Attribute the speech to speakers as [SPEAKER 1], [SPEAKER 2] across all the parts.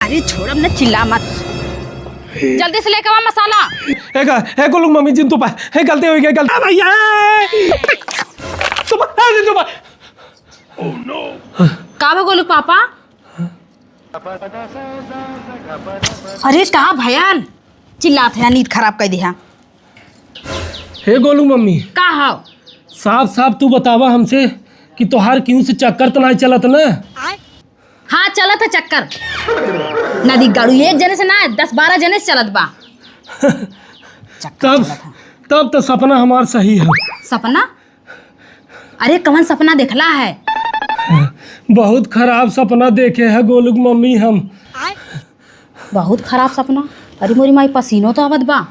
[SPEAKER 1] अरे छोड़, अब न चिल्ला मत, जल्दी से लेकर आ मसाला।
[SPEAKER 2] है गोलू मम्मी जिन तो है गलती हो गई, गलती भैया
[SPEAKER 1] का गोलू पापा? अरे कहा भयान चिल्लात है, नींद खराब कर दिया।
[SPEAKER 2] हे गोलू मम्मी
[SPEAKER 1] का हो?
[SPEAKER 2] साफ साफ तू बतावा हमसे कि तोहार क्यों से चक्कर तो नहीं चलत ना?
[SPEAKER 1] हाँ चलत है चक्कर, नदी गाड़ू एक जने से ना 10-12 जने से चलत बा।
[SPEAKER 2] तब तो सपना हमार सही है।
[SPEAKER 1] सपना? अरे कौन सपना देखला है?
[SPEAKER 2] बहुत खराब सपना देखे है गोलू मम्मी हम।
[SPEAKER 1] बहुत खराब सपना? अरे मोरी माई पसीनो तो आवत बा।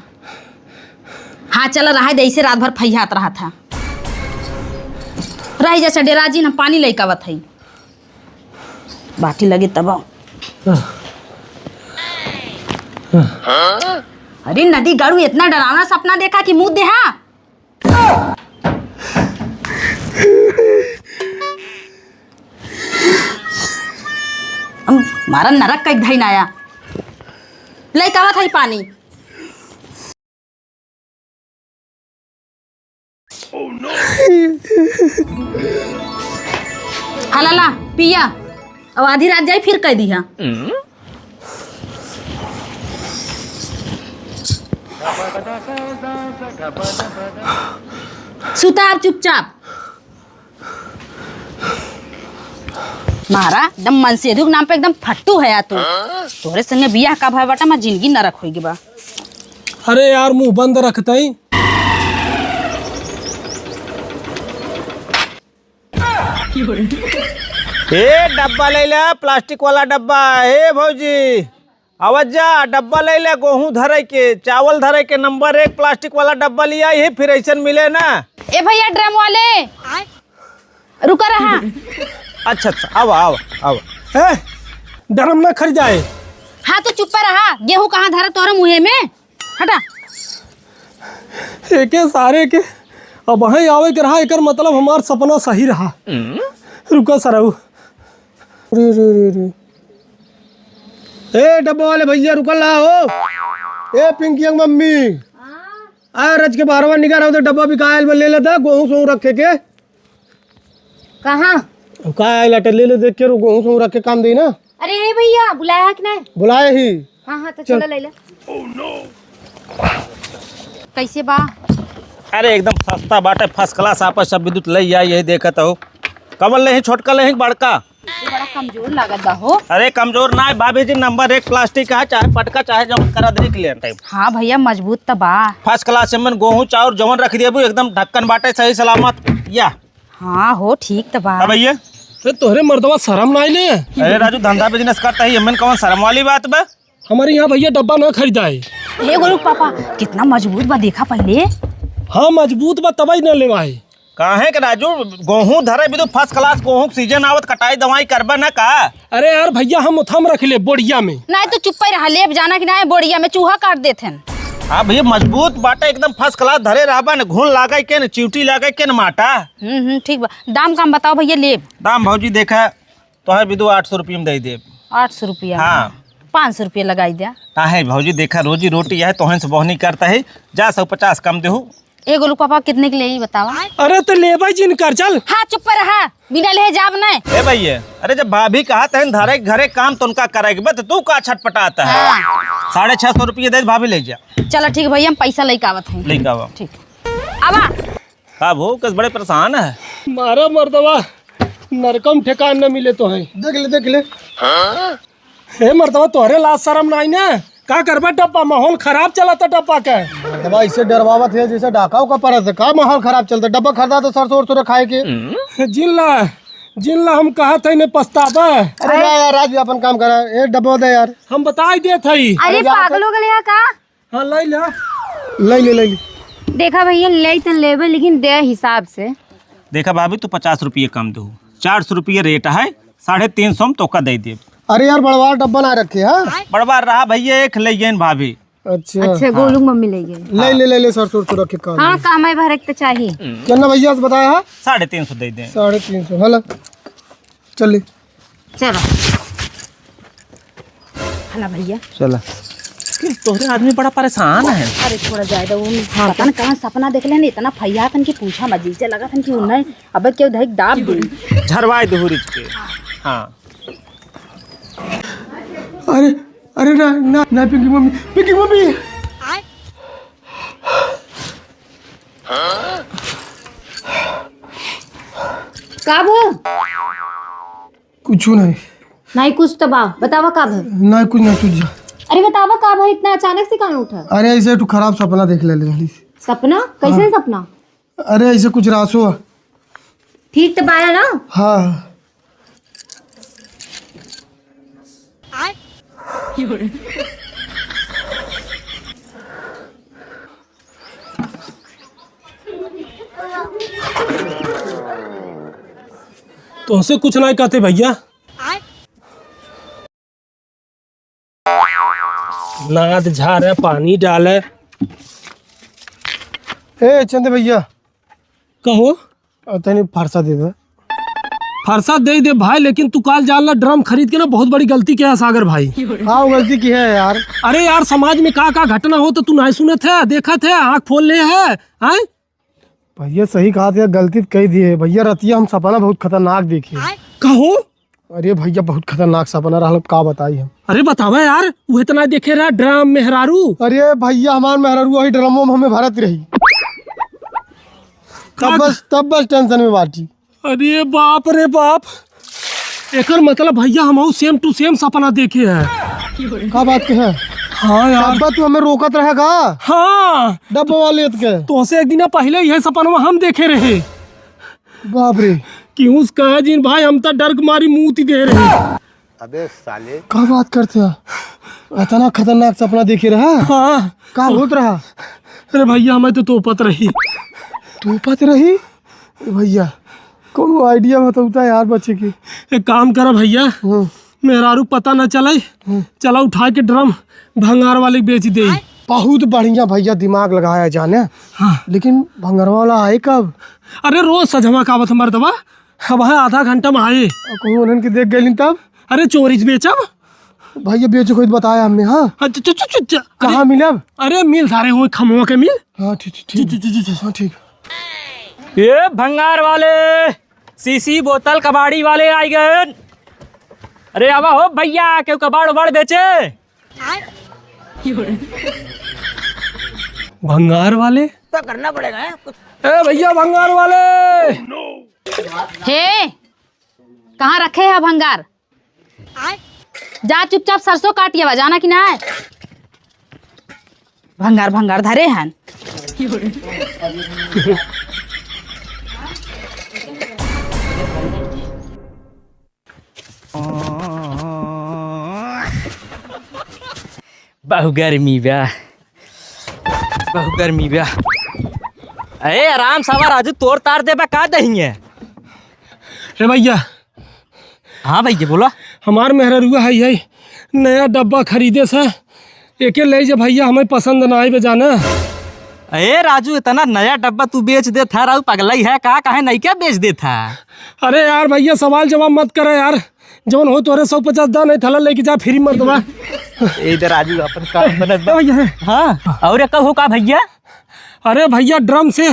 [SPEAKER 1] हाँ चल रहा है, ऐसे रात भर फैहात रहा था। रही जैसा डेरा जी ना पानी लेके आवत है, बाटी लगे तब। अरे नदी गाड़ू इतना डरावना सपना देखा कि मुंह देहा। मारा नरक का धैन आया, लेके आवत है पानी। हलाला पिया, अब आधी रात जाए फिर कह दिया। सुता आप चुपचाप। मारा एकदम मन से दुख नाम पे एकदम फट्टू है तू। तोहरे संगे बियाह का भाई बटा मैं जिंदगी न रखोगी बा।
[SPEAKER 2] अरे यार मुंह बंद रखता ही।
[SPEAKER 3] ए डब्बा ले ले, प्लास्टिक वाला डब्बा। हे भौजी आवाज जा, डब्बा ले ले, गेहूं धरे के, चावल धरे के, नंबर 1 प्लास्टिक वाला डब्बा लिया ही, फिर ऐसा मिले ना।
[SPEAKER 1] ए भैया ड्रम वाले रुका रहा।
[SPEAKER 3] अच्छा आओ आओ आओ।
[SPEAKER 2] डरम ना खर जाए।
[SPEAKER 1] हाँ तो चुप रहा, गेहूं कहाँ धरा तोरे मुँहे में? हटा।
[SPEAKER 2] एके सारे के अब वहीं आवे के रहा, एकर मतलब हमार सपना सही रहा। रुको सराऊ। ए डब्बा वाले भैया रुकल रहा हो। ए पिंकी मम्मी आ रज के 12वां निकाल रहा तो डब्बा भी कायल में ले लेता, गेहूं सो रखे के।
[SPEAKER 1] कहाँ?
[SPEAKER 2] कायल लटे ले ले, देख के गेहूं सो रख के काम दी ना।
[SPEAKER 1] अरे भैया बुलाया है कि नहीं?
[SPEAKER 2] बुलाए ही।
[SPEAKER 1] हाँ तो चलो ले ले। कैसे बा?
[SPEAKER 3] अरे एकदम सस्ता बाटे, फर्स्ट क्लास। आपस सब विद्युत ले आई, यही देखत हो। कमल नहीं, छोटका नहीं, बड़का।
[SPEAKER 1] बड़ा कमजोर लागत बा हो।
[SPEAKER 3] अरे कमजोर ना है भाभी जी, नंबर 1 प्लास्टिक है, चाहे पटका चाहे जमन करा दे के लिए टाइम।
[SPEAKER 1] हाँ भैया मजबूत तो बा।
[SPEAKER 3] फर्स्ट क्लास में गेहूं चावल जमन रख दिए एकदम ढक्कन बाटे सही सलामत। या
[SPEAKER 1] हाँ हो ठीक तो बा।
[SPEAKER 3] भैया
[SPEAKER 2] तोहरे मर्दवा शर्म ना ले?
[SPEAKER 3] अरे राजू धंधा बिजनेस करता है, एमन कौन शर्म वाली बात बा?
[SPEAKER 2] हमारे यहाँ भैया डब्बा ना खरीदा है।
[SPEAKER 1] हे गोलू पापा कितना मजबूत बा, देखा पहले।
[SPEAKER 2] हाँ मजबूत बा तब न लेवा है।
[SPEAKER 3] काहे के राजू गेहूं धरे भी तो फर्स्ट क्लास गेहूं सीजन आवत, कटाई दवाई करबा ना का?
[SPEAKER 2] अरे यार भैया हम उथम रख ले बोड़िया में।
[SPEAKER 1] नहीं तो चुप ही रहा, लेब जाना कि नहीं बोड़िया में चूहा काट देते।
[SPEAKER 3] हाँ भैया मजबूत बाटा एकदम फर्स्ट क्लास धरे रहबा न, घून लागे के न, चिवटी लागे के न माटा।
[SPEAKER 1] ठीक बा। दाम काम बताओ भैया लेब।
[SPEAKER 3] दाम भौजी देखा तो है विदु 800 रुपये में दे दे।
[SPEAKER 1] 800 रुपया?
[SPEAKER 3] हाँ
[SPEAKER 1] 500 रुपया लगाई दिया।
[SPEAKER 3] काहे भौजी देखा रोजी रोटी है तोहन से बहुनी करता है, जा 150 कम देहू।
[SPEAKER 1] ए गोलू पापा कितने के लिए बताओ?
[SPEAKER 2] अरे तो ले भाई जिन कर चल।
[SPEAKER 1] हाँ चुप रहा, बिना ले जाब नहीं।
[SPEAKER 3] ए भैया अरे जब भाभी कहा तहन धरे घरे काम तो उनका करेगी, बस तू का छटपटाता है। 650 रुपये दे भाभी ले जा।
[SPEAKER 1] चलो ठीक भैया, हम पैसा लेके आवत हैं।
[SPEAKER 3] लेके आओ।
[SPEAKER 1] ठीक आवा।
[SPEAKER 3] का भो कस बड़े परेशान है।
[SPEAKER 2] मारा मर्दवा नरकम ठेकान न मिले तो है। देख ले हे मर्दवा तोहरे लाज शर्म नहीं ना? का करबा डब्बा, माहौल खराब चला था डब्बा का।
[SPEAKER 4] डब्बा इससे डरवावत है जैसे डाकाओ का परत है। का माहौल खराब चलता, डब्बा खरीदा तो सरसों और खाए के।
[SPEAKER 2] जिनला हम कहा थे ने पछतावा।
[SPEAKER 4] अरे यार राज भी अपन काम करा, ए डब्बा दे यार।
[SPEAKER 2] हम बताई दे थई।
[SPEAKER 1] अरे पागल हो गए का?
[SPEAKER 2] हाँ ले ले।
[SPEAKER 1] देखा भैया ले तो लेबे, लेकिन दे हिसाब से।
[SPEAKER 3] देखा भाभी तू 50 रुपये कम दो, 400 रुपये रेट है, 350 में तो का दे दे।
[SPEAKER 4] अरे यार बड़वार डब्बा ना रखे। हाँ
[SPEAKER 3] बड़बार रहा भैया, एक ले गए भाभी।
[SPEAKER 4] अच्छा
[SPEAKER 1] गोलू मम्मी ले गए।
[SPEAKER 4] ले सरसों रखे काम।
[SPEAKER 1] हाँ काम है भर तो चाहिए।
[SPEAKER 4] कितना भैया से बताया है?
[SPEAKER 3] 350 दे दें।
[SPEAKER 4] 350 हला चल।
[SPEAKER 1] चलो चला भैया।
[SPEAKER 3] चला। तोहरे आदमी बड़ा परेशान है।
[SPEAKER 1] अरे थोड़ा ज्यादा वो पता न कहाँ सपना देख लेने इतना फैया तन की पूछा मजी से लगा तन की उन्हें अब क्यों धक दाब दी
[SPEAKER 3] झरवाए दोहरिज के। हाँ
[SPEAKER 4] अरे अरे ना ना ना पिंकी मम्मी, पिंकी मम्मी।
[SPEAKER 1] कब
[SPEAKER 4] कुछ नहीं
[SPEAKER 1] नहीं कुछ तो बा बतावा कब है?
[SPEAKER 4] ना कुछ ना कुछ जा।
[SPEAKER 1] अरे बतावा कब है इतना अचानक से कहाँ उठा?
[SPEAKER 4] अरे ऐसे तू खराब सपना देख ले रही।
[SPEAKER 1] सपना कैसे सपना?
[SPEAKER 4] अरे ऐसे कुछ रासो।
[SPEAKER 1] ठीक तो पाया ना?
[SPEAKER 4] हाँ
[SPEAKER 2] तुमसे कुछ नहीं कहते भैया। नाद झाड़ पानी डाले।
[SPEAKER 4] ए चंद भैया
[SPEAKER 2] कहो
[SPEAKER 4] तनी फरसा दे दे।
[SPEAKER 2] फरसा दे दे भाई, लेकिन तू काल जानला ड्रम खरीद के ना बहुत बड़ी गलती किया है सागर भाई।
[SPEAKER 4] हाँ गलती की है यार।
[SPEAKER 2] अरे यार समाज में का घटना हो तो तू नहीं सुने थे, देखा थे, आँख खोल ले है। आए
[SPEAKER 4] भैया सही कहा था, गलती कही दी है भैया। रतिया हम सपना बहुत खतरनाक देखे।
[SPEAKER 2] कहो
[SPEAKER 4] अरे भैया बहुत खतरनाक सपना रहा, का बताई हम।
[SPEAKER 2] अरे बतावा यार, वो इतना देखे रहा ड्राम मेहरारू।
[SPEAKER 4] अरे भैया हमार मेहरारू वही ड्रमों में हमें भरत रही। तब बस टेंशन में बाटी।
[SPEAKER 2] अरे बाप रे बाप, एकर मतलब भैया हम सेम टू सेम सपना देखे है।
[SPEAKER 4] का बात के है?
[SPEAKER 2] हाँ यार
[SPEAKER 4] डब्बा तू हमें रोकत रहेगा।
[SPEAKER 2] हाँ
[SPEAKER 4] डब्बा वाले के
[SPEAKER 2] तो से एक दिन पहले यह सपना हम देखे रहे।
[SPEAKER 4] बाप रे
[SPEAKER 2] क्यों कहे जिन भाई हम तो डर मारी मुंह दे रहे।
[SPEAKER 3] अबे साले
[SPEAKER 4] का बात करते हो? इतना खतरनाक सपना देखे रहा।
[SPEAKER 2] हाँ
[SPEAKER 4] का होत रहा?
[SPEAKER 2] अरे भैया हमें तो तोपत रही।
[SPEAKER 4] तोपत रही? भैया कौन आइडिया बताता यार बच्चे की।
[SPEAKER 2] एक काम करा भैया, मेहरारू पता न चले, चला उठा के ड्रम भंगार वाले बेच दे।
[SPEAKER 4] बहुत बढ़िया भैया दिमाग लगाया जाने।
[SPEAKER 2] हाँ
[SPEAKER 4] लेकिन भंगार वाला आए कब?
[SPEAKER 2] अरे रोज सजमा कावत मर्दवा, अब है आधा घंटा में आए।
[SPEAKER 4] कहीं उन्हन के देख गए तब?
[SPEAKER 2] अरे चोरीज बेचब
[SPEAKER 4] भैया बेचो खुद बताया हमने। हाँ कहाँ मिला?
[SPEAKER 2] अरे मिल सारे हो खमुआ के मिल।
[SPEAKER 4] हाँ ठीक ठीक।
[SPEAKER 3] ये भंगार वाले सीसी बोतल कबाड़ी वाले आई गए। अरे आवा हो भैया, क्यों कबाड़ उबाड़ बेचे?
[SPEAKER 2] भंगार वाले
[SPEAKER 3] तो करना पड़ेगा कुछ।
[SPEAKER 2] ए भैया भंगार वाले।
[SPEAKER 1] हे कहाँ रखे है भंगार? जा चुपचाप सरसों काटिए जाना कि ना है। भंगार भंगार धरे हैं।
[SPEAKER 3] बहु गर्मी बा, बहु गर्मी बा। अरे आराम सावा राजू, तोड़ तार दे बा का दही है।
[SPEAKER 2] हे भैया।
[SPEAKER 3] हाँ भैया बोला।
[SPEAKER 2] हमार मेहरुआ है नया डब्बा खरीदे से, एके ले जा भैया, हमें पसंद ना आई जाना।
[SPEAKER 3] अरे राजू इतना नया डब्बा तू बेच दे था, राजू पगला ही है का, काहे नहीं क्या बेच दे था?
[SPEAKER 2] अरे यार भैया सवाल जवाब मत करे यार, जौन हो तोरे 150 दा नहीं थला लेके जा फ्री मर दवा।
[SPEAKER 3] इधर राजू अपन काम बनत बा।
[SPEAKER 2] भैया
[SPEAKER 3] हाँ और कब हो का भैया?
[SPEAKER 2] अरे भैया ड्रम से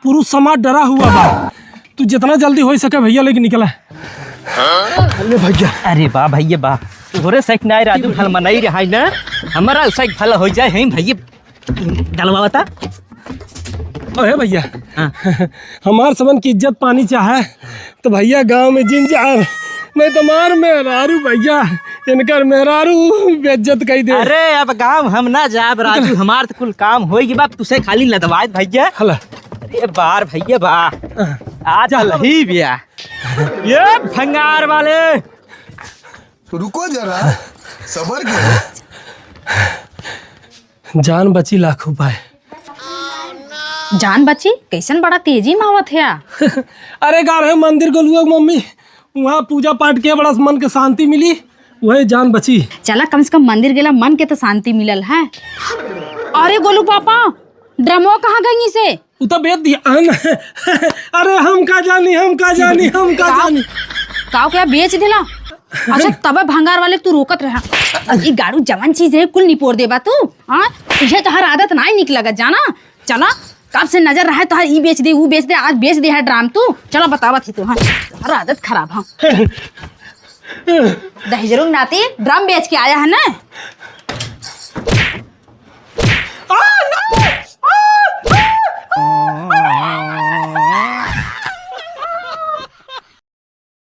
[SPEAKER 2] पुरुष समाज डरा हुआ बा, तू जितना जल्दी हो सके भैया लेके निकला।
[SPEAKER 4] अरे भैया।
[SPEAKER 3] अरे वाह भैया वाह, तोरे सैक ना राजू फल मनाई रहा है ना, हमारा सैक फल हो जाए हैं भैया। डलवा बता।
[SPEAKER 2] अरे भैया
[SPEAKER 3] हाँ।
[SPEAKER 2] हमार सबन की इज्जत पानी चाहे तो भैया गांव में जिन जा, नहीं तो मार मेहरारू भैया, इनकर मेहरारू बेइज्जत कही दे।
[SPEAKER 3] अरे अब गांव हम ना जाब राजू, हमार तो कुल काम होगी बाप, तुसे खाली लदवाए भैया।
[SPEAKER 2] हला
[SPEAKER 3] अरे बार भैया वाह, आज लही बिया। ये भंगार वाले
[SPEAKER 5] रुको जरा, सबर करो।
[SPEAKER 2] जान बची लाख रुपए।
[SPEAKER 1] जान बची कैसन बड़ा तेजी में आवत है।
[SPEAKER 2] अरे गा रहे मंदिर को लुआ मम्मी, वहाँ पूजा पाठ के बड़ा मन के शांति मिली, वही जान बची।
[SPEAKER 1] चला कम से कम मंदिर गेला मन के तो शांति मिलल है। अरे गोलू पापा ड्रमो कहाँ गई से?
[SPEAKER 2] उ तो बेच दिया। अरे हम का जानी, हम का जानी, हम का जानी।
[SPEAKER 1] काव क्या बेच दिला? अच्छा तब भंगार वाले तू रोकत रहा। ये गाड़ू जवान चीज है, कुल निपोर देबा तू। हाँ तुझे तो हर आदत ना ही निक लगत जाना। चला कब से नजर रहा है तो हर ई बेच दे वो बेच दे, आज बेच दे है ड्राम तू। चलो बतावा थी तू। हाँ हर आदत खराब। हाँ दहेजरू नाती ड्राम बेच के आया है ना।